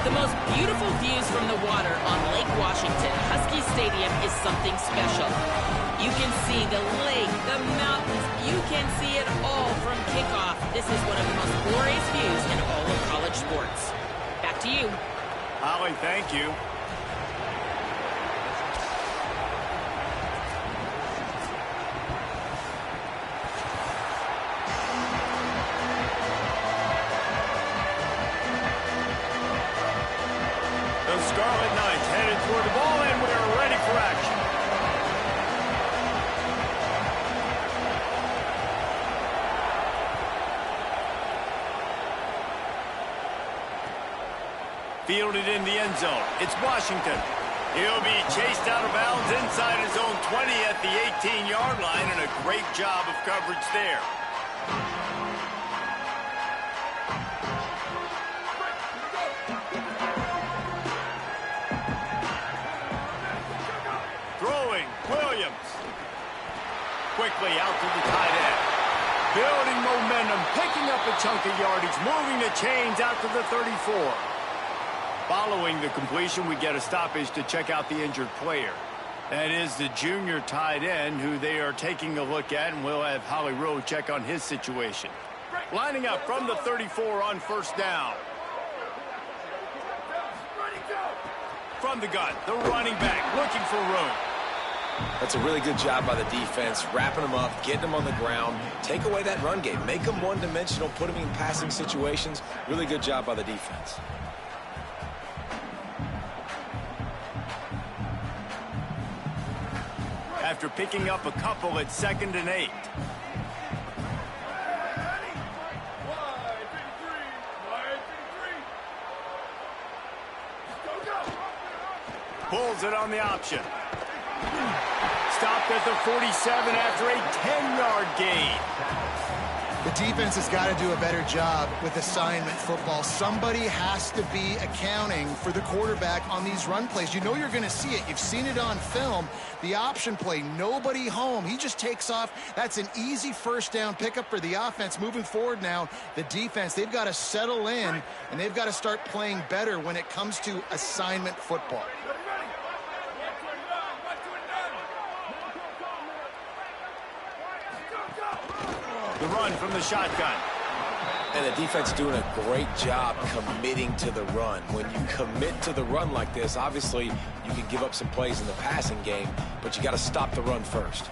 The most beautiful views from the water on Lake Washington, Husky Stadium is something special. You can see the lake, the mountains, you can see it all from kickoff. This is one of the most glorious views in all of college sports. Back to you. Holly, thank you. The Scarlet Knights headed toward the ball, and we're ready for action. Fielded in the end zone. It's Washington. He'll be chased out of bounds inside his own 20 at the 18-yard line, and a great job of coverage there. Throwing, Williams. Quickly out to the tight end. Building momentum, picking up a chunk of yardage, moving the chains out to the 34. Following the completion, we get a stoppage to check out the injured player. That is the junior tight end who they are taking a look at, and we'll have Holly Rowe check on his situation. Lining up from the 34 on first down. From the gun, the running back looking for room. That's a really good job by the defense, wrapping them up, getting them on the ground, take away that run game, make them one-dimensional, put them in passing situations. Really good job by the defense. After picking up a couple at 2nd and 8. Pulls it on the option. Stopped at the 47 after a 10-yard gain. The defense has got to do a better job with assignment football. Somebody has to be accounting for the quarterback on these run plays. You know you're going to see it. You've seen it on film. The option play, nobody home. He just takes off. That's an easy first down pickup for the offense. Moving forward now, the defense, they've got to settle in, and they've got to start playing better when it comes to assignment football. The run from the shotgun. And the defense doing a great job committing to the run. When you commit to the run like this, obviously you can give up some plays in the passing game, but you got to stop the run first.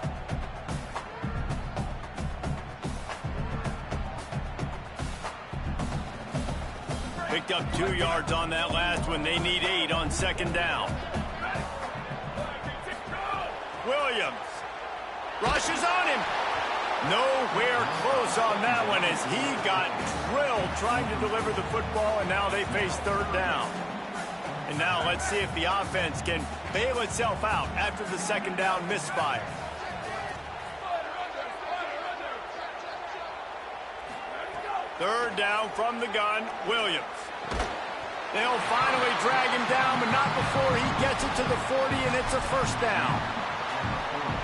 Picked up 2 yards on that last one. They need 8 on 2nd down. Williams rushes on him. Nowhere close on that one as he got drilled trying to deliver the football, and now they face 3rd down. And now let's see if the offense can bail itself out after the 2nd down misfire. Third down from the gun, Williams. They'll finally drag him down, but not before he gets it to the 40, and it's a first down.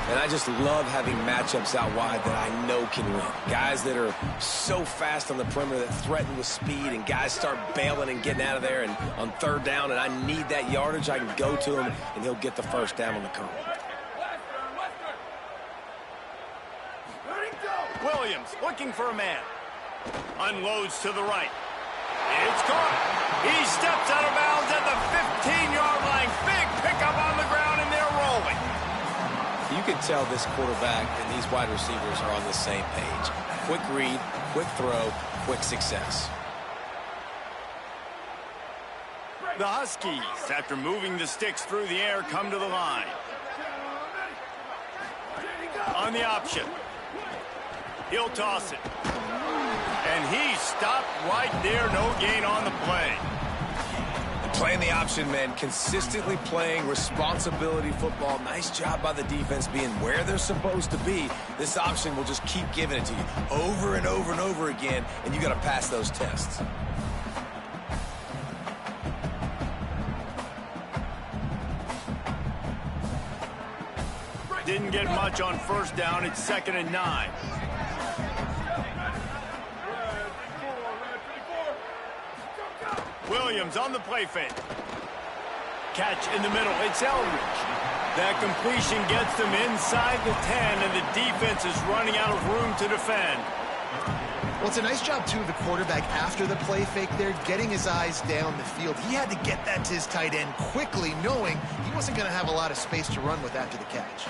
And I just love having matchups out wide that I know can win. Guys that are so fast on the perimeter that threaten with speed, and guys start bailing and getting out of there. And on 3rd down, and I need that yardage, I can go to him, and he'll get the first down on the curl. Williams looking for a man. Unloads to the right. It's caught. He steps out of bounds at the 15-yard line. Big pickup on the ground, and they're rolling. You can tell this quarterback and these wide receivers are on the same page. Quick read, quick throw, quick success. The Huskies, after moving the sticks through the air, come to the line. On the option. He'll toss it. And he stopped right there. No gain on the play. Playing the option, man, consistently playing responsibility football. Nice job by the defense being where they're supposed to be. This option will just keep giving it to you over and over and over again, and you got to pass those tests. Didn't get much on first down. It's 2nd and 9. Williams Williams on the play fake. Catch in the middle. It's Eldridge. That completion gets them inside the 10, and the defense is running out of room to defend. Well, it's a nice job, too, of the quarterback after the play fake there, getting his eyes down the field. He had to get that to his tight end quickly, knowing he wasn't going to have a lot of space to run with after the catch.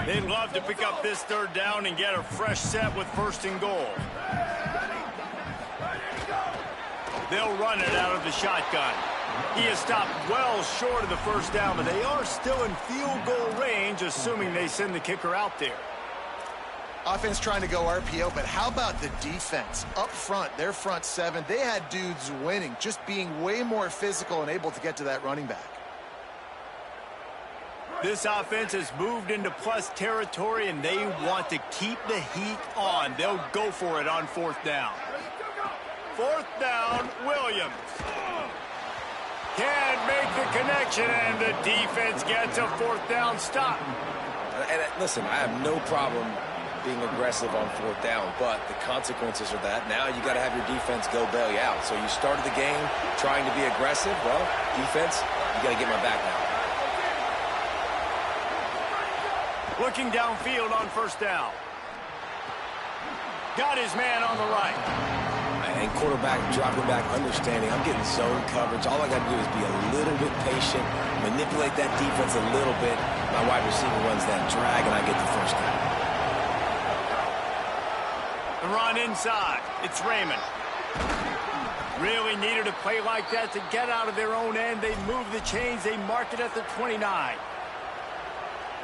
They'd love to pick up this third down and get a fresh set with first and goal. They'll run it out of the shotgun. He is stopped well short of the first down, but they are still in field goal range, assuming they send the kicker out there. Offense trying to go RPO, but how about the defense? Up front, their front seven, they had dudes winning, just being way more physical and able to get to that running back. This offense has moved into plus territory, and they want to keep the heat on. They'll go for it on fourth down. Fourth down, Williams. Can't make the connection, and the defense gets a fourth down stop. And listen, I have no problem being aggressive on fourth down, but the consequences are that now you got to have your defense go bail you out. So you started the game trying to be aggressive. Well, defense, you got to get my back now. Looking downfield on first down. Got his man on the right. And quarterback dropping back, understanding I'm getting zone coverage. All I got to do is be a little bit patient, manipulate that defense a little bit. My wide receiver runs that drag, and I get the first down. The run inside. It's Raymond. Really needed a play like that to get out of their own end. They move the chains. They mark it at the 29.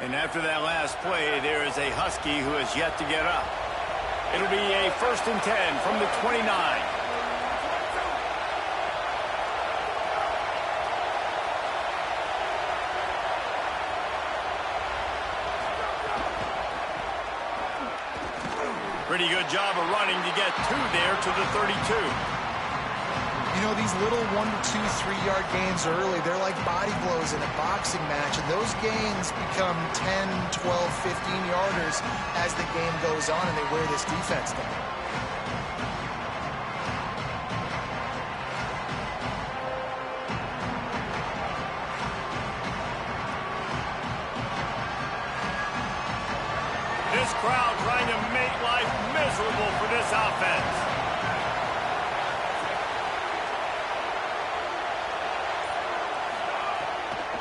And after that last play, there is a Husky who has yet to get up. It'll be a 1st and 10 from the 29. Pretty good job of running to get two there to the 32. You know, these little 1 to 2, 3-yard gains early, they're like body blows in a boxing match, and those gains become 10, 12, 15-yarders as the game goes on, and they wear this defense down. This crowd trying to make life miserable for this offense.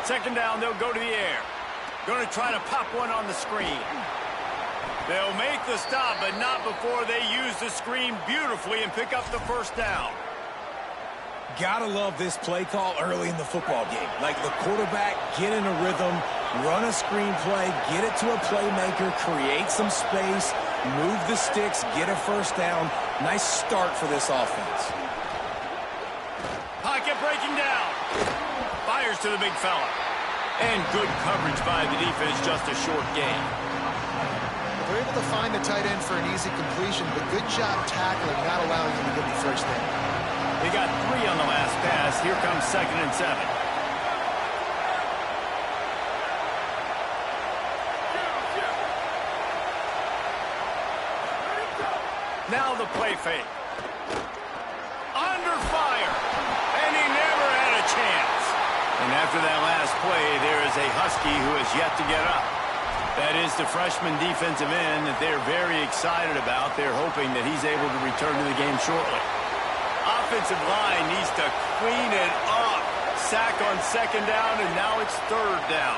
Second down, they'll go to the air. Going to try to pop one on the screen. They'll make the stop, but not before they use the screen beautifully and pick up the first down. Gotta love this play call early in the football game. Like the quarterback, get in a rhythm, run a screen play, get it to a playmaker, create some space, move the sticks, get a first down. Nice start for this offense. Pocket breaking down. Fires to the big fella. And good coverage by the defense, just a short gain. They're able to find the tight end for an easy completion, but good job tackling, not allowing him to get the first down. They got 3 on the last pass. Here comes 2nd and 7. Now the play fake. Under fire. And he never had a chance. And after that last play, there is a Husky who has yet to get up. That is the freshman defensive end that they're very excited about. They're hoping that he's able to return to the game shortly. Offensive line needs to clean it up. Sack on 2nd down, and now it's 3rd down.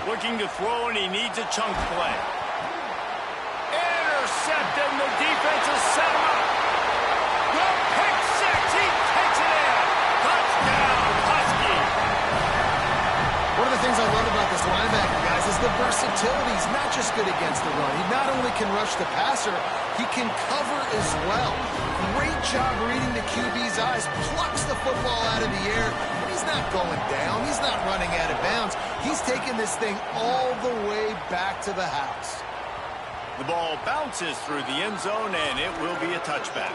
Looking to throw, and he needs a chunk play. Intercepted, and the defense has set him up. The pick six, he takes it in. Touchdown, Husky. One of the things I love about this linebacker, guys, is the versatility. He's not just good against the run. He not only can rush the passer, he can cover as well. Great job reading the QB's eyes, plucks the football out of the air, and he's not going down. He's not running out of bounds. He's taking this thing all the way back to the house. The ball bounces through the end zone, and it will be a touchback.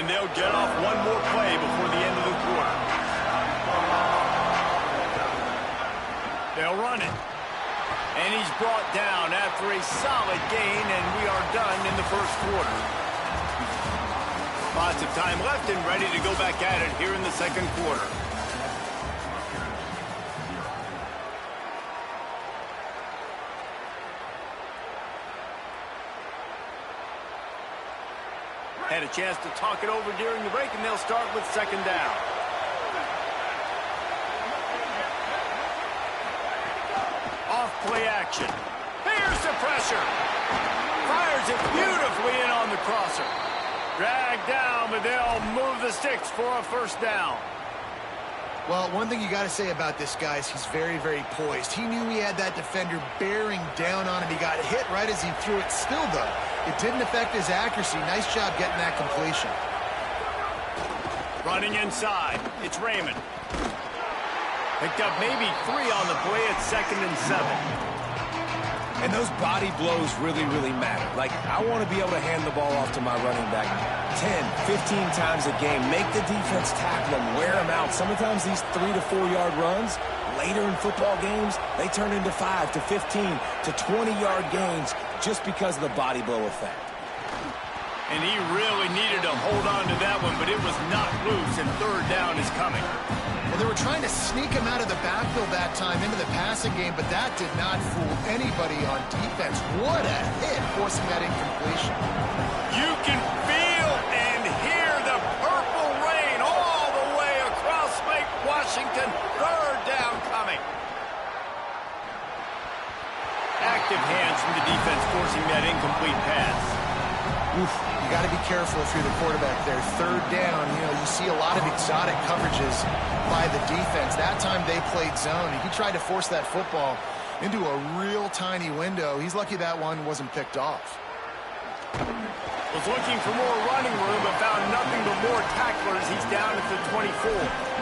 and they'll get off one more play before the end of the quarter. They'll run it. And he's brought down after a solid gain, and we are done in the first quarter. Lots of time left and ready to go back at it here in the second quarter. Had a chance to talk it over during the break, and they'll start with second down. Off play action. Here's the pressure. Fires it beautifully in on the crosser. Dragged down, but they'll move the sticks for a first down. Well, one thing you got to say about this guy is he's very, very poised. He knew he had that defender bearing down on him. He got hit right as he threw it. Still, though, it didn't affect his accuracy. Nice job getting that completion. Running inside. It's Raymond. Picked up maybe 3 on the play at 2nd and 7. And those body blows really, really matter. Like, I want to be able to hand the ball off to my running back 10, 15 times a game. Make the defense tackle them, wear them out. Sometimes these 3 to 4 yard runs, later in football games, they turn into 5 to 15 to 20-yard gains just because of the body blow effect. And he really needed to hold on to that one, but it was not loose, and third down is coming. Well, they were trying to sneak him out of the backfield that time into the passing game, but that did not fool anybody on defense. What a hit, forcing that incompletion. You can feel and hear the purple rain all the way across Lake Washington. Third down coming. Active hands from the defense forcing that incomplete pass. Oof, you got to be careful if you're the quarterback there. Third down, you see a lot of exotic coverages by the defense. That time they played zone. He tried to force that football into a real tiny window. He's lucky that one wasn't picked off. Was looking for more running room, but found nothing but more tacklers. He's down at the 24.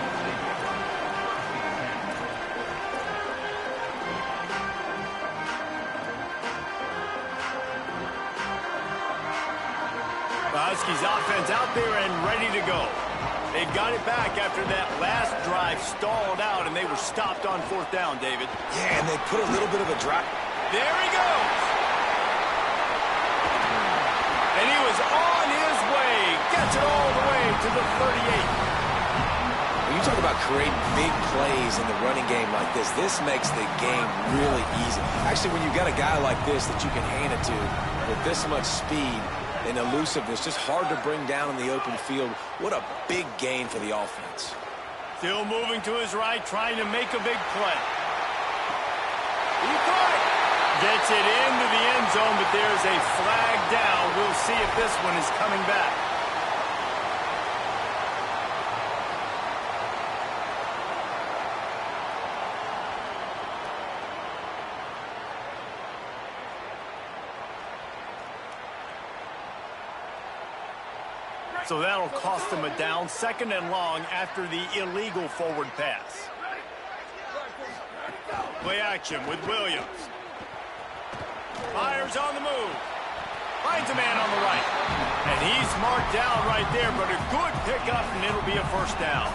Huskies offense out there and ready to go. They've got it back after that last drive stalled out, and they were stopped on fourth down, David. Yeah, and they put a little bit of a drop. There he goes. And he was on his way. Gets it all the way to the 38. When you talk about creating big plays in the running game like this makes the game really easy. Actually, when you've got a guy like this that you can hand it to with this much speed and elusiveness, just hard to bring down in the open field. What a big gain for the offense. Still moving to his right, trying to make a big play. He caught. Gets it into the end zone, but there's a flag down. We'll see if this one is coming back. So that'll cost them a down, 2nd and long after the illegal forward pass. Play action with Williams. Fires on the move. Finds a man on the right. And he's marked down right there, but a good pickup, and it'll be a first down.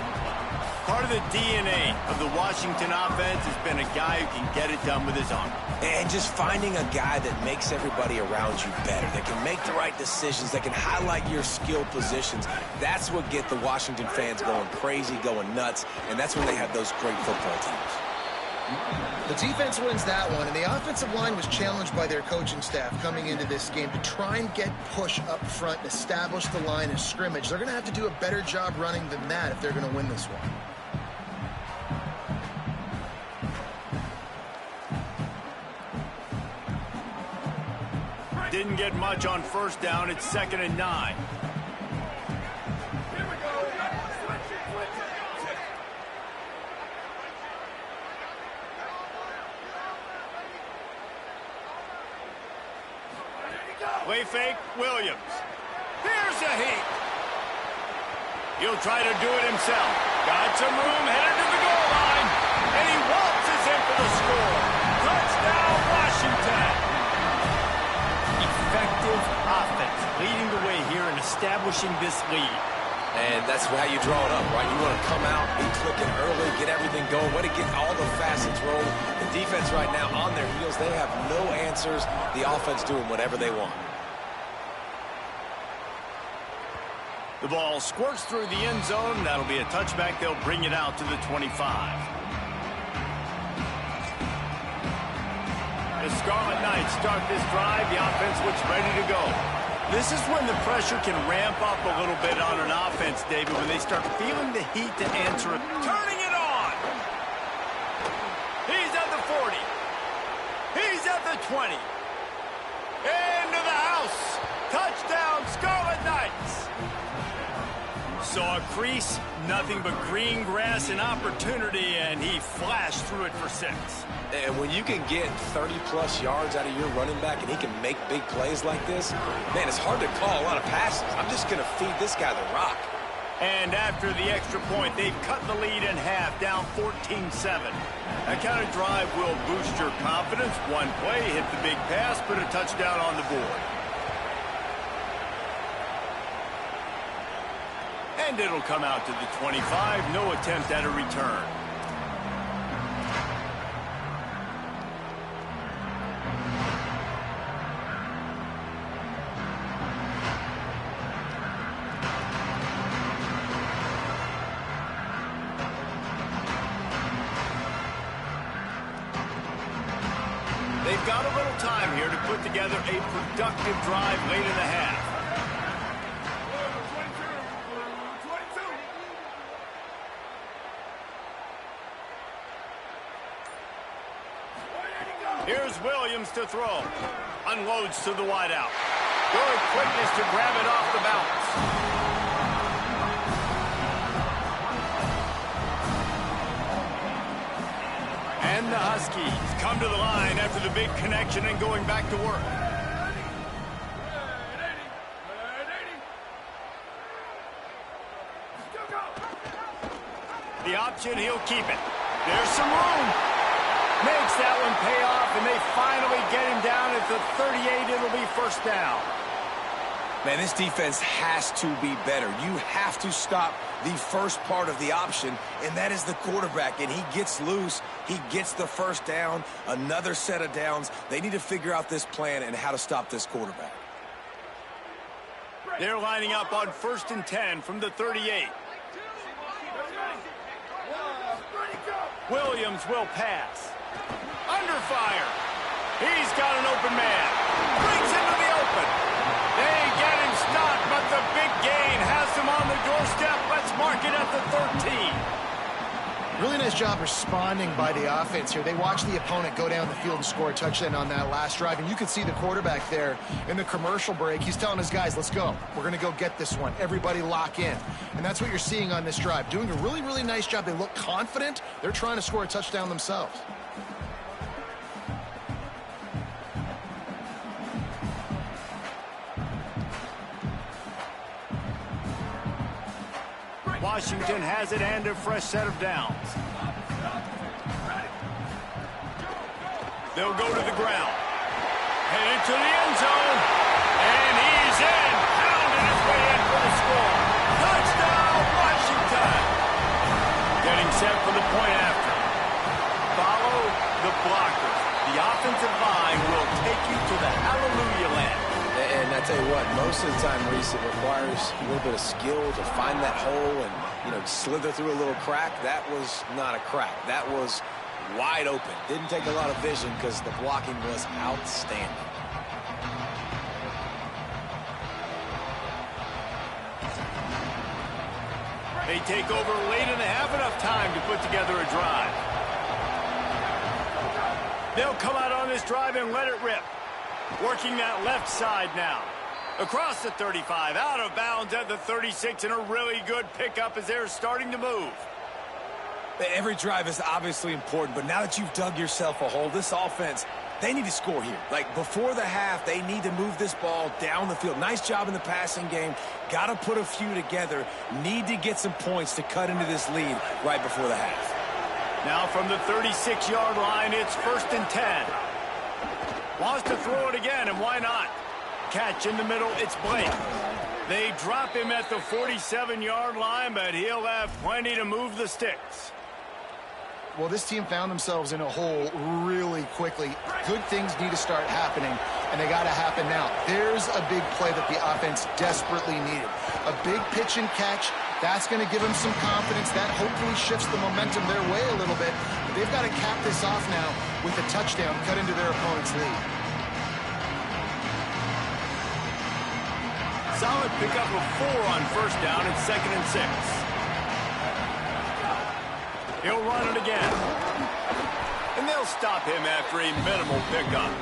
Part of the DNA of the Washington offense has been a guy who can get it done with his arm. And just finding a guy that makes everybody around you better, that can make the right decisions, that can highlight your skill positions. That's what get the Washington fans going crazy, going nuts, and that's when they have those great football teams. The defense wins that one, and the offensive line was challenged by their coaching staff coming into this game to try and get push up front and establish the line of scrimmage. They're going to have to do a better job running than that if they're going to win this one. Didn't get much on first down. It's 2nd and 9. Play fake, Williams. Here's a heat. He'll try to do it himself. Got some room, headed to the goal line. And he waltzes in for the score. Touchdown, Washington. Effective offense leading the way here and establishing this lead. And that's how you draw it up, right? You want to come out, be clicking early, get everything going, way to get all the facets rolling. The defense right now on their heels, they have no answers. The offense doing whatever they want. The ball squirts through the end zone. That'll be a touchback. They'll bring it out to the 25. The Scarlet Knights start this drive. The offense looks ready to go. This is when the pressure can ramp up a little bit on an offense, David, when they start feeling the heat to answer it. Turning it on! He's at the 40. He's at the 20. Into the house. Touchdown, Scarlet Knights. Saw a crease, nothing but green grass and opportunity, and he flashed through it for 6. And when you can get 30-plus yards out of your running back and he can make big plays like this, man, it's hard to call a lot of passes. I'm just going to feed this guy the rock. And after the extra point, they've cut the lead in half, down 14-7. That kind of drive will boost your confidence. One play, hit the big pass, put a touchdown on the board. And it'll come out to the 25. No attempt at a return. They've got a little time here to put together a productive drive late in the half. Here's Williams to throw. Unloads to the wideout. Good quickness to grab it off the bounce. And the Huskies come to the line after the big connection and going back to work. The option, he'll keep it. There's some room. Makes that one pay off, and they finally get him down at the 38. It'll be first down. Man, this defense has to be better. You have to stop the first part of the option, and that is the quarterback. And he gets loose. He gets the first down, another set of downs. They need to figure out this plan and how to stop this quarterback. They're lining up on 1st and 10 from the 38. Williams will pass. Under fire. He's got an open man. Brings him to the open. They get him stopped, but the big gain has him on the doorstep. Let's mark it at the 13. Really nice job responding by the offense here. They watched the opponent go down the field and score a touchdown on that last drive, and you could see the quarterback there in the commercial break. He's telling his guys, let's go. We're going to go get this one. Everybody lock in. And that's what you're seeing on this drive. Doing a really, really nice job. They look confident. They're trying to score a touchdown themselves. Washington has it and a fresh set of downs. They'll go to the ground. Headed to the end zone. And he's in. Pounding his way in for the score. Touchdown, Washington. Getting set for the point after. Follow the blockers. The offensive line will take you to the hallelujah land. And I tell you what, most of the time, Reese, it requires a little bit of skill to find that hole and, slither through a little crack. That was not a crack. That was wide open. Didn't take a lot of vision because the blocking was outstanding. They take over late in the half, enough time to put together a drive. They'll come out on this drive and let it rip. Working that left side now. Across the 35, out of bounds at the 36, and a really good pickup as they're starting to move. Every drive is obviously important, but now that you've dug yourself a hole, this offense, they need to score here. Like, before the half, they need to move this ball down the field. Nice job in the passing game. Got to put a few together. Need to get some points to cut into this lead right before the half. Now from the 36-yard line, it's 1st and 10. Wants to throw it again, and why not? Catch in the middle, it's Blake. They drop him at the 47-yard line, but he'll have plenty to move the sticks. Well, this team found themselves in a hole really quickly. Good things need to start happening, and they got to happen now. There's a big play that the offense desperately needed. A big pitch and catch. That's going to give them some confidence. That hopefully shifts the momentum their way a little bit. But they've got to cap this off now with a touchdown cut into their opponent's lead. Solid pickup of 4 on first down and 2nd and 6. He'll run it again. And they'll stop him after a minimal pickup.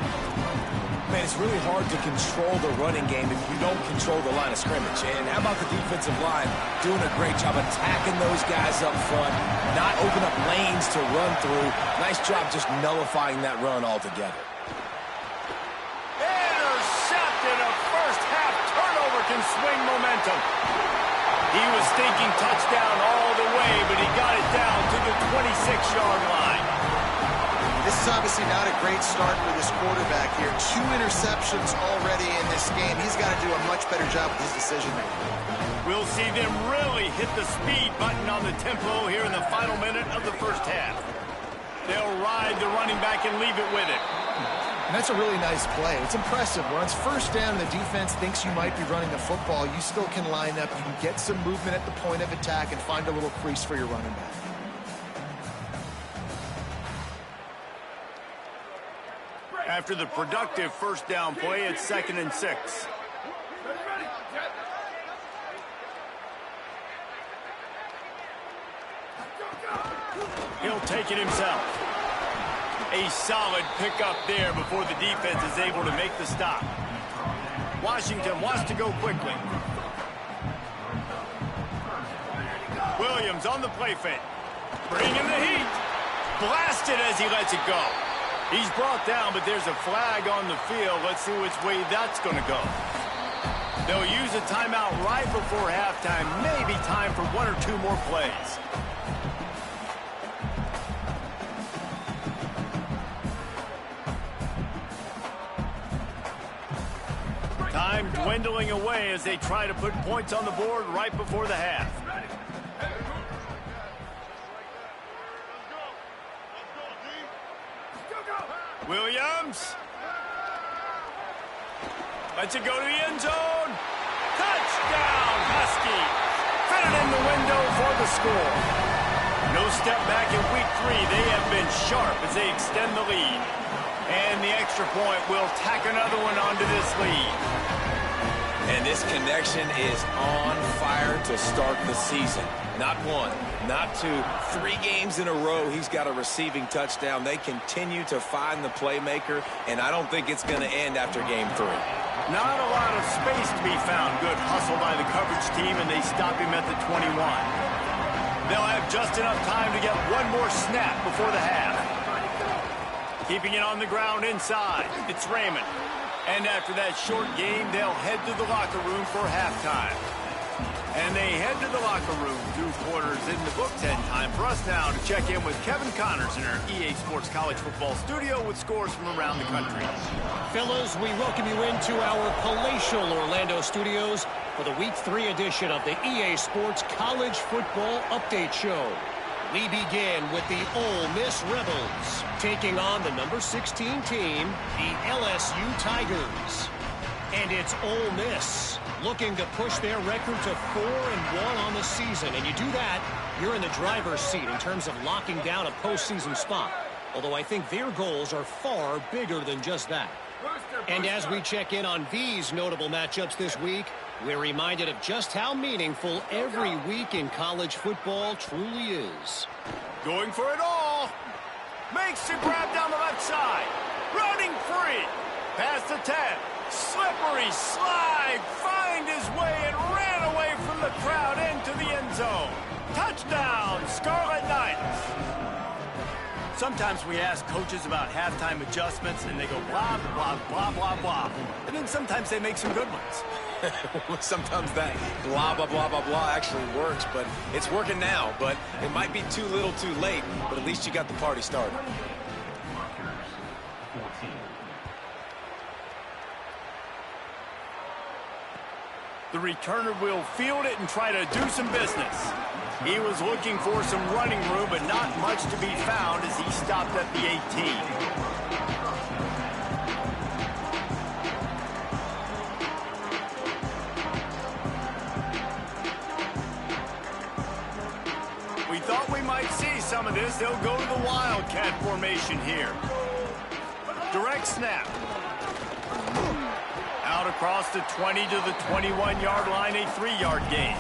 Man, it's really hard to control the running game if you don't control the line of scrimmage. And how about the defensive line doing a great job attacking those guys up front, not open up lanes to run through. Nice job just nullifying that run altogether. Intercepted. A first-half turnover can swing momentum. He was thinking touchdown all the way, but he got it down to the 26-yard line. This is obviously not a great start for this quarterback here. 2 interceptions already in this game. He's got to do a much better job with his decision-making. We'll see them really hit the speed button on the tempo here in the final minute of the first half. They'll ride the running back and leave it with it. And that's a really nice play. It's impressive. When it's first down and the defense thinks you might be running the football, you still can line up. You can get some movement at the point of attack and find a little crease for your running back. After the productive first down play, it's 2nd and 6. He'll take it himself. A solid pickup there before the defense is able to make the stop. Washington wants to go quickly. Williams on the play fake. Bringing the heat. Blasted as he lets it go. He's brought down, but there's a flag on the field. Let's see which way that's going to go. They'll use a timeout right before halftime. Maybe time for 1 or 2 more plays. Time dwindling away as they try to put points on the board right before the half. Williams. Lets it go to the end zone. Touchdown, Huskies. Fit it in the window for the score. No step back in week 3. They have been sharp as they extend the lead. And the extra point will tack another one onto this lead. And this connection is on fire to start the season. Not 1, not 2, 3 games in a row he's got a receiving touchdown. They continue to find the playmaker, and I don't think it's going to end after game 3. Not a lot of space to be found. Good hustle by the coverage team, and they stop him at the 21. They'll have just enough time to get one more snap before the half. Keeping it on the ground inside. It's Raymond. And after that short game, they'll head to the locker room for halftime. And they head to the locker room. 2 quarters in the books, and time for us now to check in with Kevin Connors in our EA Sports College Football studio with scores from around the country. Fellas, we welcome you into our palatial Orlando studios for the Week 3 edition of the EA Sports College Football Update Show. We begin with the Ole Miss Rebels taking on the number 16 team, the LSU Tigers. And it's Ole Miss looking to push their record to 4-1 on the season. And you do that, you're in the driver's seat in terms of locking down a postseason spot. Although I think their goals are far bigger than just that. And as we check in on these notable matchups this week, we're reminded of just how meaningful every week in college football truly is. Going for it all. Makes the grab down the left side. Running free. Past the 10. Slippery slide. Find his way and ran away from the crowd into the end zone. Touchdown, Scarlet Knights. Sometimes we ask coaches about halftime adjustments, and they go blah, blah, blah, blah, blah. And then sometimes they make some good ones. Sometimes that blah, blah, blah, blah, blah actually works, but it's working now. But it might be too little too late, but at least you got the party started. The returner will field it and try to do some business. He was looking for some running room, but not much to be found as he stopped at the 18. We thought we might see some of this. They'll go to the Wildcat formation here. Direct snap. Out across the 20 to the 21-yard line, a 3-yard gain.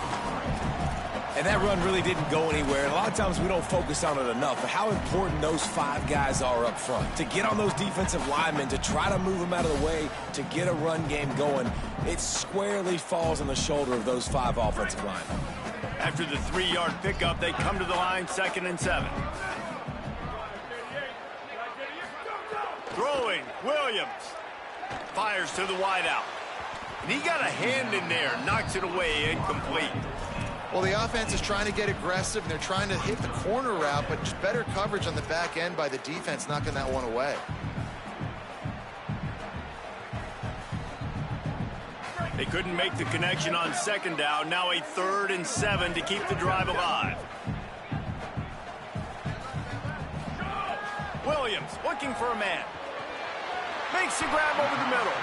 And that run really didn't go anywhere. And a lot of times we don't focus on it enough, but how important those 5 guys are up front. To get on those defensive linemen, to try to move them out of the way, to get a run game going, it squarely falls on the shoulder of those 5 offensive linemen. After the 3-yard pickup, they come to the line, 2nd and 7. Throwing, Williams. Fires to the wideout. And he got a hand in there, knocks it away, incomplete. Well, the offense is trying to get aggressive, and they're trying to hit the corner route, but just better coverage on the back end by the defense, knocking that one away. They couldn't make the connection on 2nd down. Now a 3rd and 7 to keep the drive alive. Williams looking for a man. Makes the grab over the middle.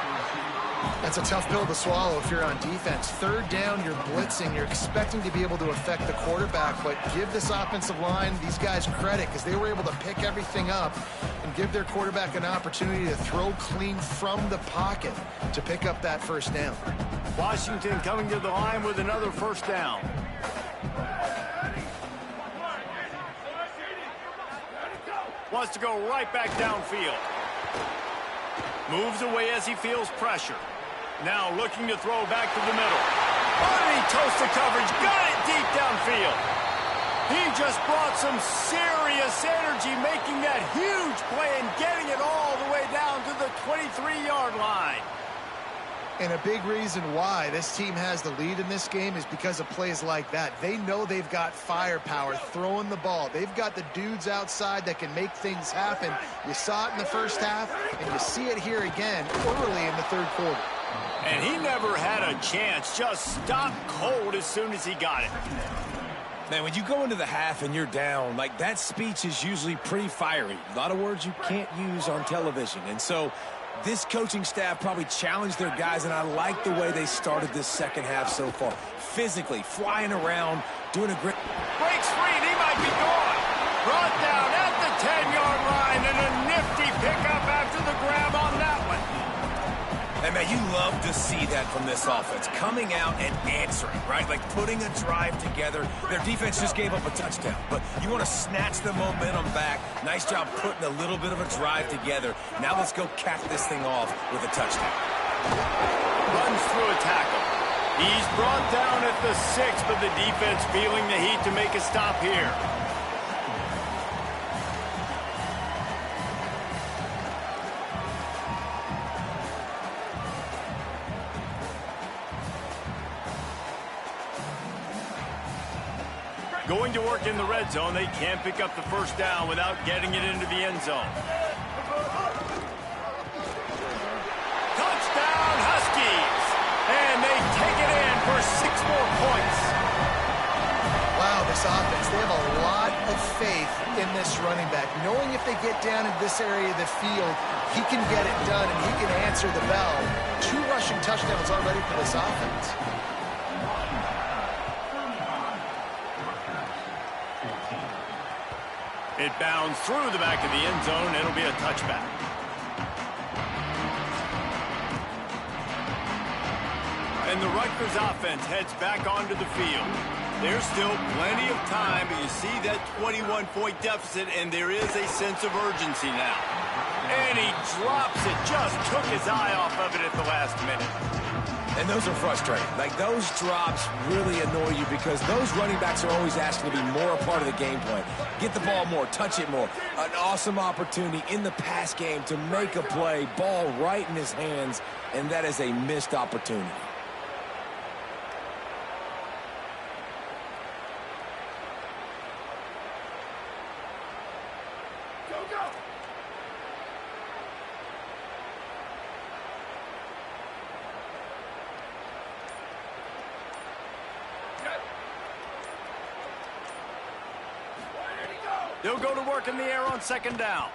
That's a tough pill to swallow if you're on defense. 3rd down, you're blitzing. You're expecting to be able to affect the quarterback, but give this offensive line, these guys, credit because they were able to pick everything up and give their quarterback an opportunity to throw clean from the pocket to pick up that 1st down. Washington coming to the line with another 1st down. Wants to go right back downfield. Moves away as he feels pressure. Now looking to throw back to the middle. Oh, and he toasts the coverage. Got it deep downfield. He just brought some serious energy, making that huge play and getting it all the way down to the 23-yard line. And a big reason why this team has the lead in this game is because of plays like that. They know they've got firepower throwing the ball. They've got the dudes outside that can make things happen. You saw it in the 1st half, and you see it here again early in the 3rd quarter. And he never had a chance. Just stopped cold as soon as he got it. Man, when you go into the half and you're down, like that speech is usually pretty fiery. A lot of words you can't use on television. And so this coaching staff probably challenged their guys, and I like the way they started this 2nd half so far. Physically, flying around, doing a great... Breaks free, and he might be gone. Brought down at the 10-yard line, and a nifty pickup after the grab on that one. And, man, you love to see that from this offense. Coming out and answering, right? Like putting a drive together. Their defense just gave up a touchdown, but you want to snatch the momentum back. Nice job putting a little bit of a drive together. Now let's go cap this thing off with a touchdown. Runs through a tackle. He's brought down at the 6, but the defense feeling the heat to make a stop here. Going to work in the red zone. They can't pick up the 1st down without getting it into the end zone. Touchdown, Huskies! And they take it in for 6 more points. Wow, this offense, they have a lot of faith in this running back. Knowing if they get down in this area of the field, he can get it done and he can answer the bell. 2 rushing touchdowns already for this offense. It bounds through the back of the end zone. It'll be a touchback. And the Rutgers offense heads back onto the field. There's still plenty of time, but you see that 21-point deficit, and there is a sense of urgency now. And he drops it. Just took his eye off of it at the last minute. And those are frustrating. Like, those drops really annoy you because those running backs are always asking to be more a part of the game plan. Get the ball more, touch it more. An awesome opportunity in the pass game to make a play, ball right in his hands, and that is a missed opportunity. They'll go to work in the air on second down.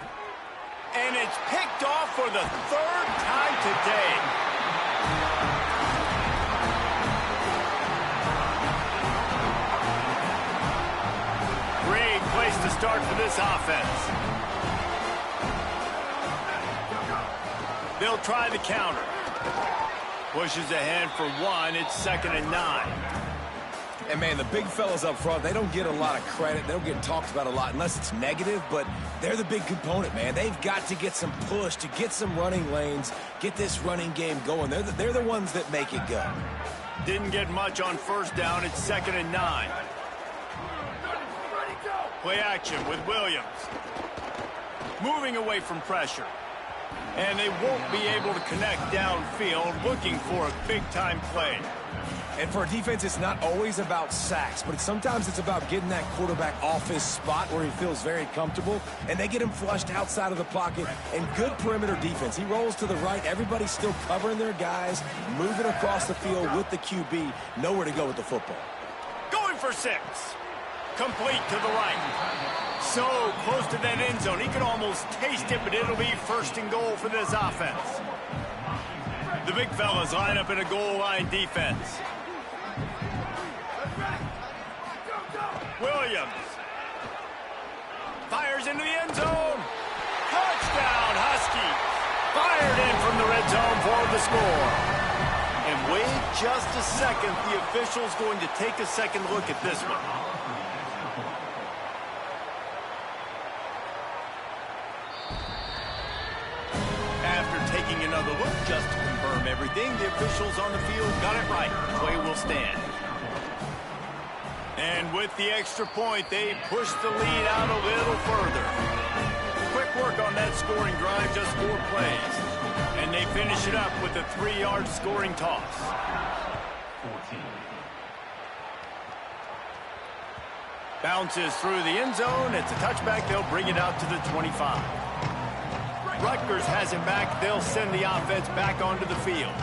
And it's picked off for the third time today. Great place to start for this offense. They'll try the counter. Pushes ahead for one. It's 2nd and 9. And, man, the big fellas up front, they don't get a lot of credit. They don't get talked about a lot unless it's negative, but they're the big component, man. They've got to get some push, to get some running lanes, get this running game going. They're the ones that make it go. Didn't get much on first down. It's 2nd and 9. Play action with Williams. Moving away from pressure. And they won't be able to connect downfield, looking for a big-time play. And for a defense, it's not always about sacks, but sometimes it's about getting that quarterback off his spot where he feels very comfortable, and they get him flushed outside of the pocket. And good perimeter defense. He rolls to the right. Everybody's still covering their guys, moving across the field with the QB. Nowhere to go with the football. Going for 6. Complete to the right. So close to that end zone. He could almost taste it, but it'll be 1st and goal for this offense. The big fellas line up in a goal line defense. Williams fires into the end zone. Touchdown, Huskies. Fired in from the red zone for the score. And wait just a second. The official's going to take a second look at this one. After taking another look just to confirm everything, the officials on the field got it right. Play will stand. And with the extra point, they push the lead out a little further. Quick work on that scoring drive, just 4 plays. And they finish it up with a 3-yard scoring toss. 14. Bounces through the end zone. It's a touchback. They'll bring it out to the 25. Rutgers has him back. They'll send the offense back onto the field.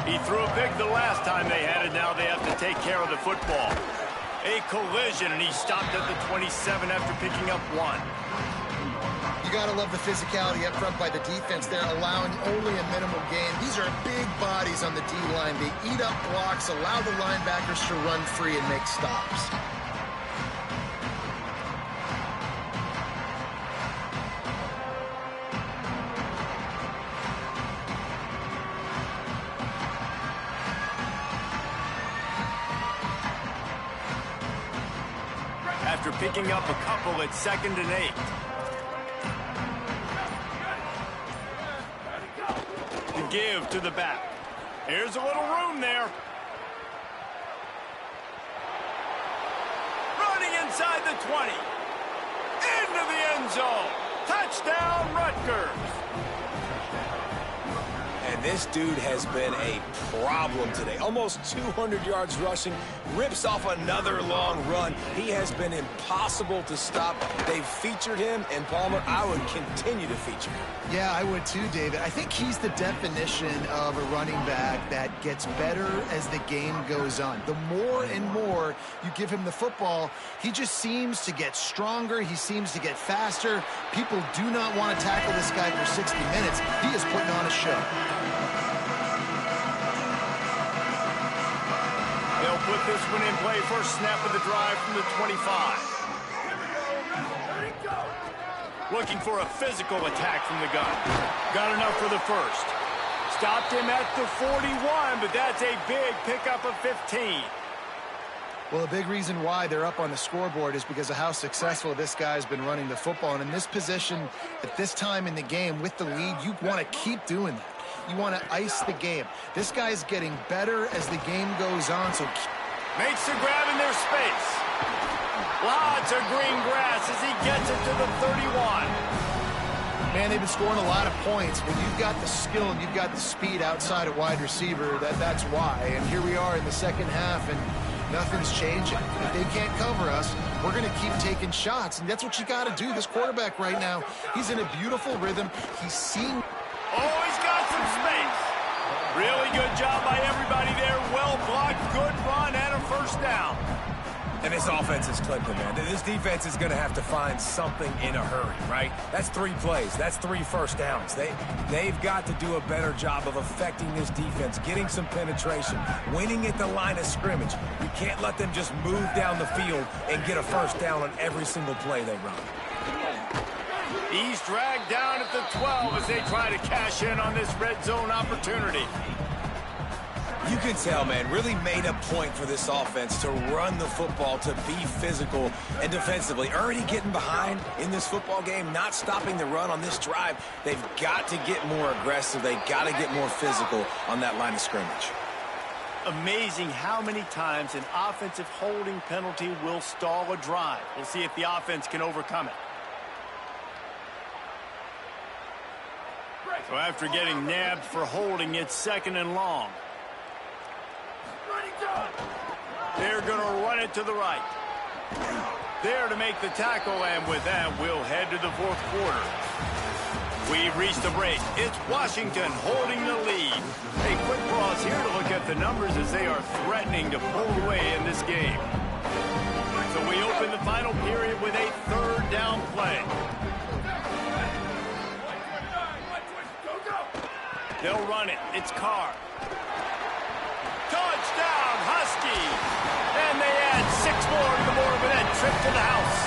He threw a pick the last time they had it. Now they have to take care of the football. A collision, and he stopped at the 27 after picking up 1. You got to love the physicality up front by the defense. They're allowing only a minimal gain. These are big bodies on the D-line. They eat up blocks, allow the linebackers to run free and make stops. After picking up a couple, it's 2nd and 8. To give to the back. Here's a little room there. Running inside the 20. Into the end zone. Touchdown, Rutgers. And this dude has been a problem today. Almost 200 yards rushing. Rips off another long run. He has been impossible to stop. They've featured him, and Palmer, I would continue to feature him. Yeah, I would too, David. I think he's the definition of a running back that gets better as the game goes on. The more and more you give him the football, he just seems to get stronger. He seems to get faster. People do not want to tackle this guy for 60 minutes. He is putting on a show. They'll put this one in play. First snap of the drive from the 25. Looking for a physical attack from the gun. Got enough for the first. Stopped him at the 41, but that's a big pickup of 15. Well, a big reason why they're up on the scoreboard is because of how successful this guy's been running the football. And in this position, at this time in the game, with the lead, you want to keep doing that. You want to ice the game. This guy's getting better as the game goes on. So makes a grab in their space. Lots of green grass as he gets it to the 31. Man, they've been scoring a lot of points. When you've got the skill and you've got the speed outside at wide receiver, that's why. And here we are in the second half, and nothing's changing. If they can't cover us, we're going to keep taking shots, and that's what you got to do. This quarterback right now, he's in a beautiful rhythm. He's seeing... Oh, he's got some space. Really good job by everybody there. Well blocked, good run, and a first down. And this offense is clicking, man. This defense is going to have to find something in a hurry, right? That's 3 plays. That's 3 first downs. They've got to do a better job of affecting this defense, getting some penetration, winning at the line of scrimmage. You can't let them just move down the field and get a first down on every single play they run. He's dragged down at the 12 as they try to cash in on this red zone opportunity. You can tell, man, really made a point for this offense to run the football, to be physical and defensively. Already getting behind in this football game, not stopping the run on this drive. They've got to get more aggressive. They've got to get more physical on that line of scrimmage. Amazing how many times an offensive holding penalty will stall a drive. We'll see if the offense can overcome it. So after getting nabbed for holding, it's 2nd and long. They're going to run it to the right. There to make the tackle, and with that, we'll head to the 4th quarter. We've reached the break. It's Washington holding the lead. A quick pause here to look at the numbers as they are threatening to pull away in this game. So we open the final period with a 3rd down play. They'll run it. It's Carr. Touchdown, Husky! And they add 6 more to the board with that trip to the house.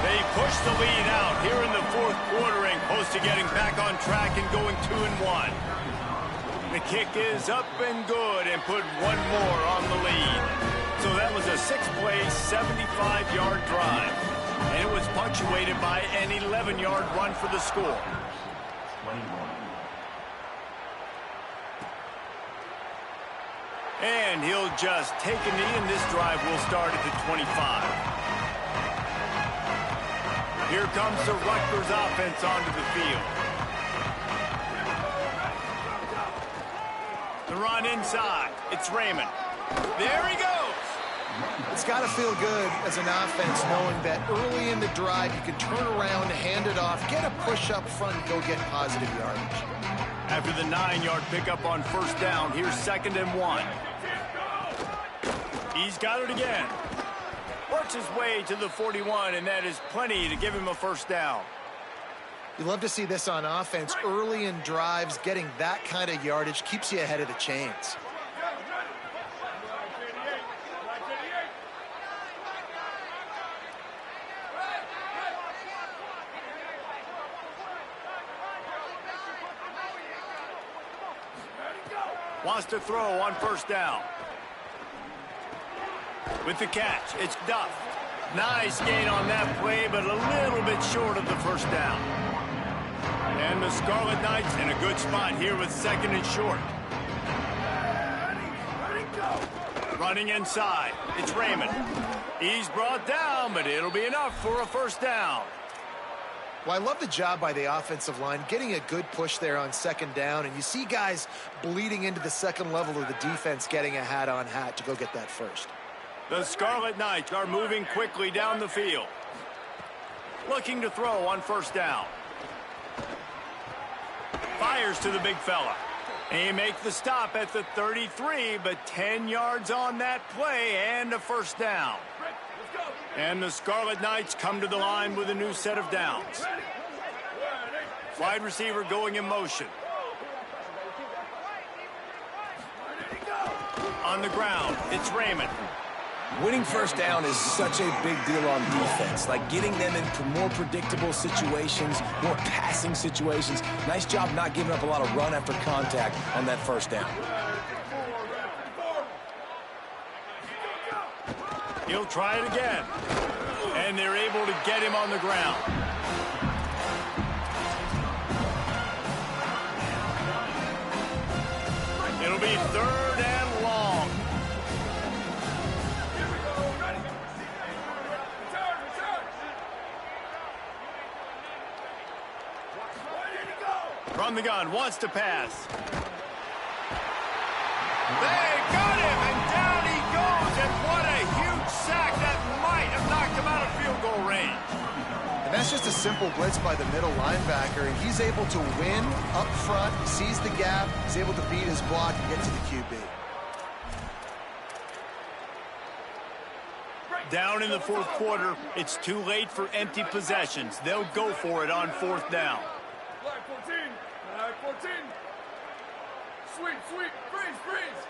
They push the lead out here in the 4th quarter and close to getting back on track and going 2-1. The kick is up and good and put 1 more on the lead. So that was a 6-play, 75-yard drive. And it was punctuated by an 11-yard run for the score. And he'll just take a knee, and this drive will start at the 25. Here comes the Rutgers offense onto the field. The run inside. It's Raymond. There he goes. It's got to feel good as an offense knowing that early in the drive you can turn around, hand it off, get a push up front, and go get positive yardage. After the 9-yard pickup on 1st down, here's 2nd and 1. He's got it again. Works his way to the 41, and that is plenty to give him a 1st down. You love to see this on offense. Early in drives, getting that kind of yardage keeps you ahead of the chains. Wants to throw on 1st down. With the catch, it's Duff. Nice gain on that play, but a little bit short of the 1st down. And the Scarlet Knights in a good spot here with 2nd and short. Running inside, it's Raymond. He's brought down, but it'll be enough for a 1st down. Well, I love the job by the offensive line, getting a good push there on 2nd down, and you see guys bleeding into the 2nd level of the defense getting a hat-on-hat to go get that 1st. The Scarlet Knights are moving quickly down the field. Looking to throw on 1st down. Fires to the big fella. He makes the stop at the 33, but 10 yards on that play and a 1st down. And the Scarlet Knights come to the line with a new set of downs. Wide receiver going in motion. On the ground, it's Raymond. Winning 1st down is such a big deal on defense, like getting them in more predictable situations, more passing situations. Nice job not giving up a lot of run after contact on that 1st down. He'll try it again. And they're able to get him on the ground. It'll be 3rd and long. From the gun, wants to pass. They got him, and down he goes, and what a huge sack that might have knocked him out of field goal range. And that's just a simple blitz by the middle linebacker, and he's able to win up front, sees the gap, he's able to beat his block and get to the QB. Down in the fourth quarter, it's too late for empty possessions. They'll go for it on fourth down. Flag 14. Flag 14. Sweep, sweep. Freeze, freeze.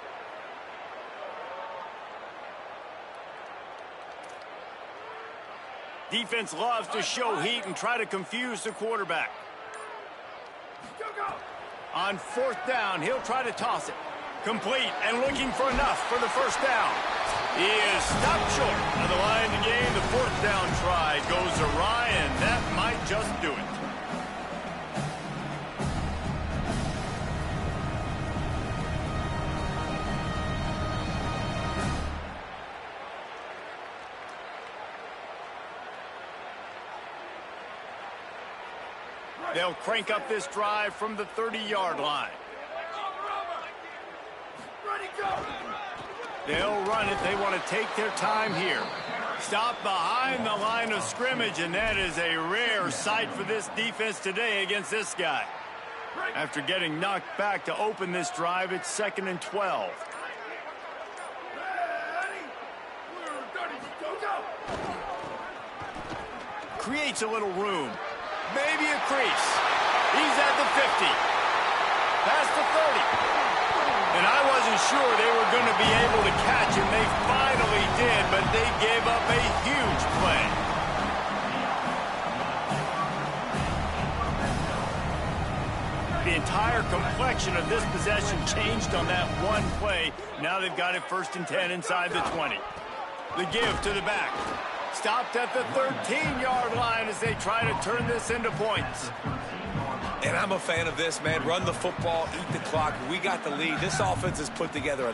Defense loves to show heat and try to confuse the quarterback. Go, go. On fourth down, he'll try to toss it. Complete and looking for enough for the first down. He is stopped short of the line to gain. The fourth down try goes awry, and that might just do it. They'll crank up this drive from the 30-yard line. Ready, go. They'll run it. They want to take their time here. Stop behind the line of scrimmage, and that is a rare sight for this defense today against this guy. After getting knocked back to open this drive, it's 2nd and 12. Ready. We're ready. Go, go. Creates a little room. Maybe a crease. He's at the 50. Past the 30. And I wasn't sure they were going to be able to catch him. They finally did, but they gave up a huge play. The entire complexion of this possession changed on that one play. Now they've got it 1st and 10 inside the 20. The give to the back. Stopped at the 13-yard line as they try to turn this into points. And I'm a fan of this, man. Run the football, eat the clock. We got the lead. This offense has put together a